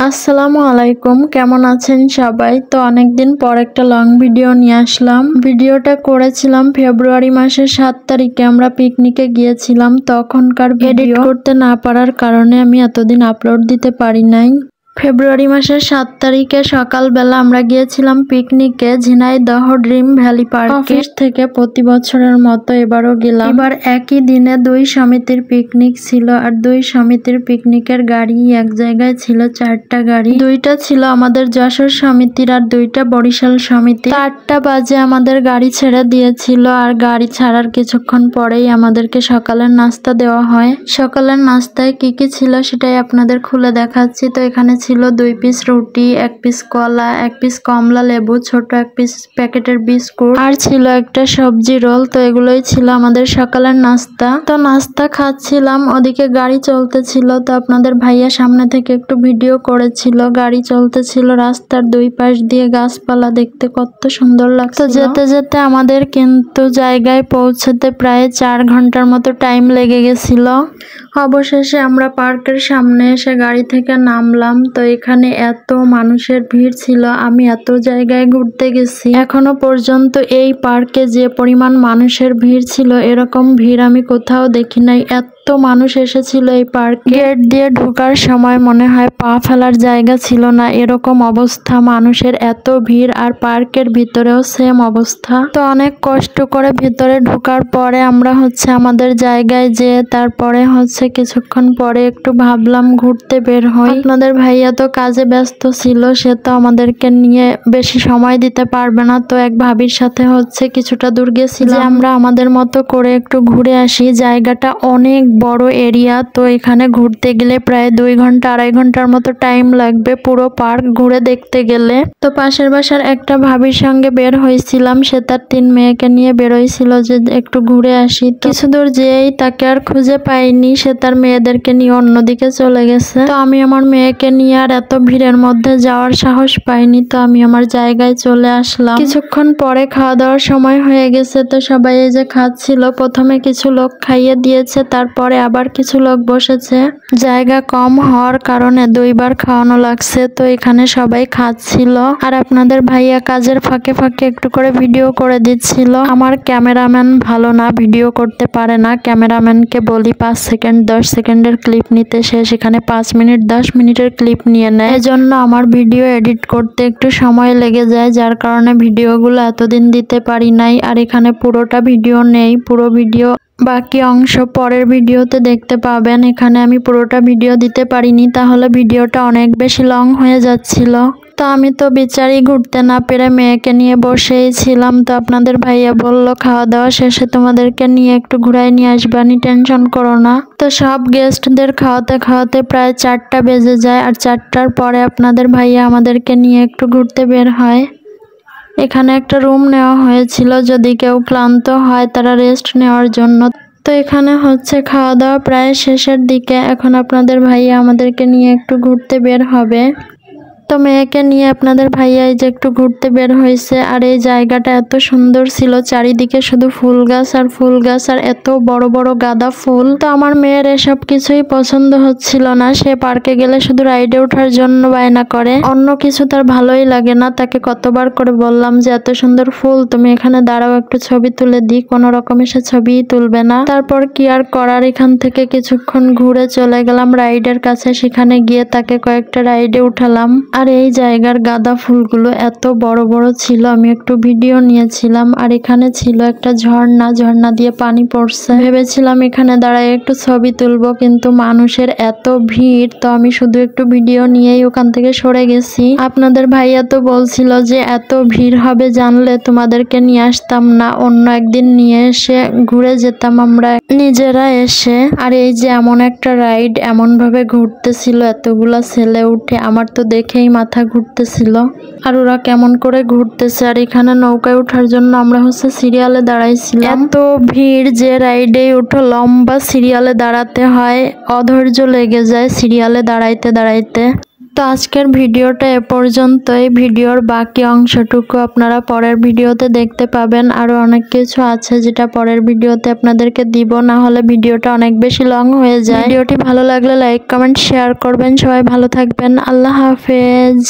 আসসালামু আলাইকুম, কেমন আছেন সবাই? তো অনেকদিন পর একটা লং ভিডিও নিয়ে আসলাম। ভিডিওটা করেছিলাম ফেব্রুয়ারি মাসের 7 তারিখে। আমরা পিকনিকে গিয়েছিলাম। তখনকার এডিট করতে না পারার কারণে আমি এতদিন আপলোড দিতে পারি নাই। ফেব্রুয়ারি মাসের 7 তারিখে সকালবেলা আমরা গিয়েছিলাম পিকনিকে Jhenaidah dream valley park. Office থেকে প্রতি বছরের মতো এবারও গেলাম। এবার একই দিনে দুই সমিতির পিকনিক ছিল, আর দুই সমিতির পিকনিকের গাড়ি এক জায়গায় ছিল 4টা গাড়ি। দুইটা ছিল আমাদের যশোর সমিতির আর দুইটা বরিশাল সমিতি। 8টা বাজে আমাদের গাড়ি ছেড়ে দিয়েছিল, আর গাড়ি ছাড়ার কিছুক্ষণ পরেই আমাদেরকে সকালের নাস্তা দেওয়া হয়। সকালের নাস্তায় কি কি ছিল সেটাই আপনাদের খুলে দেখাচ্ছি। তো এখানে ছিল 2 পিস রুটি, 1 পিস কলা, 1 পিস কমলা লেবু, ছোট 1 পিস প্যাকেটের বিস্কুট, আর ছিল একটা সবজি রোল। তো এগুলোই ছিল আমাদের সকালের নাস্তা। তো নাস্তা খাচ্ছিলাম, ওদিকে গাড়ি চলতেছিল। তো আপনাদের ভাইয়া সামনে থেকে একটু ভিডিও করেছিল। গাড়ি চলতেছিল, রাস্তার দুই পাশ দিয়ে গাছপালা, দেখতে কত সুন্দর লাগছে। যেতে যেতে আমাদের কিন্তু জায়গায় পৌঁছতে প্রায় 4 ঘন্টার মতো টাইম লেগে গেছিল। অবশেষে আমরা পার্কের সামনে এসে গাড়ি থেকে নামলাম। তো এখানে এত মানুষের ভিড় ছিল, আমি এত জায়গায় ঘুরতে গেছি, এখনো পর্যন্ত এই পার্কে যে পরিমাণ মানুষের ভিড় ছিল এরকম ভিড় আমি কোথাও দেখি নাই। এত মানুষ এসেছিল এই পার্কে। গেট দিয়ে ঢোকার সময় মনে হয় পা ফেলার জায়গা ছিল না, এরকম অবস্থা, মানুষের এত ভিড়। আর পার্কের ভিতরেও সেম অবস্থা। তো অনেক কষ্ট করে ভিতরে ঢোকার পরে আমরা আমাদের জায়গায় যেয়ে তারপরে কিছুক্ষণ পরে একটু ভাবলাম ঘুরতে বের হই। আপনাদের ভাইয়া তো কাজে ব্যস্ত ছিল, সে তো আমাদেরকে নিয়ে বেশি সময় দিতে পারবে না। তো এক ভাবির সাথে কিছুটা দূর গেছিলাম, আমরা আমাদের মতো করে একটু ঘুরে আসি। জায়গাটা অনেক বড় এরিয়া। তো এখানে ঘুরতে গেলে প্রায় 2 ঘন্টা 2.5 ঘন্টার মতো টাইম লাগবে পুরো পার্ক ঘুরে দেখতে গেলে। তো পাশের বাসার একটা ভাবির সঙ্গে বের হয়েছিলাম, সে তার 3 মেয়েকে নিয়ে বেরোইছিল যে একটু ঘুরে আসি। কিছু দূর যেয়েই তাকে আর খুঁজে পাইনি, সে তার মেয়েদেরকে নিয়ে অন্যদিকে চলে গেছে। তো আমি আমার মেয়েকে নিয়ে আর এত ভিড়ের মধ্যে যাওয়ার সাহস পাইনি। তো আমি আমার জায়গায় চলে আসলাম। কিছুক্ষণ পরে খাওয়া দাওয়ার সময় হয়ে গেছে। তো সবাই এই যে খাচ্ছিল, প্রথমে কিছু লোক খাইয়ে দিয়েছে, তারপরে আবার কিছু লোক বসেছে। জায়গা কম হওয়ার কারণে 2 বার খাওয়ানো লাগছে। তো এখানে সবাই খাচ্ছিল, আর আপনাদের ভাইয়া কাজের ফাঁকে ফাঁকে একটু করে ভিডিও করে দিচ্ছিল। আমার ক্যামেরাম্যান ভালো না, ভিডিও করতে পারে না। ক্যামেরাম্যানকে বলি 5 সেকেন্ড 10 সেকেন্ডের ক্লিপ নিতে, সে সেখানে 5 মিনিট 10 মিনিটের ক্লিপ নিয়ে নেয়। এজন্য আমার ভিডিও এডিট করতে একটু সময় লেগে যায়, যার কারণে ভিডিওগুলো এতদিন দিতে পারি নাই। আর এখানে পুরোটা ভিডিও নেই, পুরো ভিডিও বাকি অংশ পরের ভিডিওতে দেখতে পাবেন। এখানে আমি পুরোটা ভিডিও দিতে পারিনি, তাহলে ভিডিওটা অনেক বেশি লং হয়ে যাচ্ছিল। তো আমি তো বিচারই ঘুরতে না পেরে মেয়েকে নিয়ে বসেই ছিলাম। তো আপনাদের ভাইয়া বলল খাওয়া দাওয়া শেষে তোমাদেরকে নিয়ে একটু ঘুরাই নিয়ে আসবানি, টেনশন করো না। তো সব গেস্টদের খাওয়াতে খাওয়াতে প্রায় 4টা বেজে যায়, আর 4টার পরে আপনাদের ভাইয়া আমাদেরকে নিয়ে একটু ঘুরতে বের হয়। এখানে একটা রুম নেওয়া হয়েছিল, যদি কেউ ক্লান্ত হয় তারা রেস্ট নেওয়ার জন্য। তো এখানে খাওয়া দাওয়া প্রায় শেষের দিকে। এখন আপনাদের ভাইয়া আমাদেরকে নিয়ে একটু ঘুরতে বের হবে। তো মেয়েকে নিয়ে আপনাদের ভাইয়া এই যে একটু ঘুরতে বের হয়েছে। আর এই জায়গাটা এত সুন্দর ছিল, চারিদিকে শুধু ফুল গাছ আর ফুল গাছ, আর এত বড় বড় গাঁদা ফুল। তো আমার মেয়ের এসব কিছুই পছন্দ হচ্ছিল না, সে পার্কে গেলে শুধু রাইডে ওঠার জন্য বায়না করে, অন্য কিছু তার ভালোই লাগে না। তাকে কতবার করে বললাম যে এত সুন্দর ফুল, তুমি এখানে দাঁড়াও একটু ছবি তুলে দিই, কোনো রকমে সে ছবিই তুলবে না। তারপর কি আর করার, এখান থেকে কিছুক্ষণ ঘুরে চলে গেলাম রাইডের কাছে। সেখানে গিয়ে তাকে কয়েকটা রাইডে উঠালাম। আর এই জায়গার গাঁদা ফুলগুলো এত বড় বড় ছিল, আমি একটু ভিডিও নিয়েছিলাম। আর এখানে ছিল একটা ঝর্ণা, ঝর্ণা দিয়ে পানি পড়ছে। ভেবেছিলাম এখানে দাঁড়ায় একটু ছবি তুলবো, কিন্তু মানুষের এত ভিড়, তো আমি শুধু একটু ভিডিও নিয়েই ওখান থেকে সরে গেছি। আপনাদের ভাইয়া তো বলছিল যে এত ভিড় হবে জানলে তোমাদেরকে নিয়ে আসতাম না, অন্য একদিন নিয়ে এসে ঘুরে যেতাম আমরা নিজেরা এসে। আর এই যে এমন একটা রাইড এমন ভাবে ঘুরতেছিল, এতগুলা ছেলে উঠে, আমার তো দেখেই মাথা ঘুরতেছিল। আর ওরা কেমন করে ঘুরতেছে। আর এখানে নৌকায় ওঠার জন্য আমরা সিরিয়ালে দাঁড়াইছিলাম। এত ভিড় যে রাইডে উঠো লম্বা সিরিয়ালে দাঁড়াতে হয়, অধৈর্য লেগে যায় সিরিয়ালে দাঁড়াইতে দাঁড়াইতে। তো আজকের ভিডিওটা এ পর্যন্তই। ভিডিওর বাকি অংশটুকু আপনারা পরের ভিডিওতে দেখতে পাবেন। আরো অনেক কিছু আছে যেটা পরের ভিডিওতে আপনাদেরকে দিব, না হলে ভিডিওটা অনেক বেশি লং হয়ে যায়। ভিডিওটি ভালো লাগলে লাইক কমেন্ট শেয়ার করবেন। সবাই ভালো থাকবেন। আল্লাহ হাফেজ।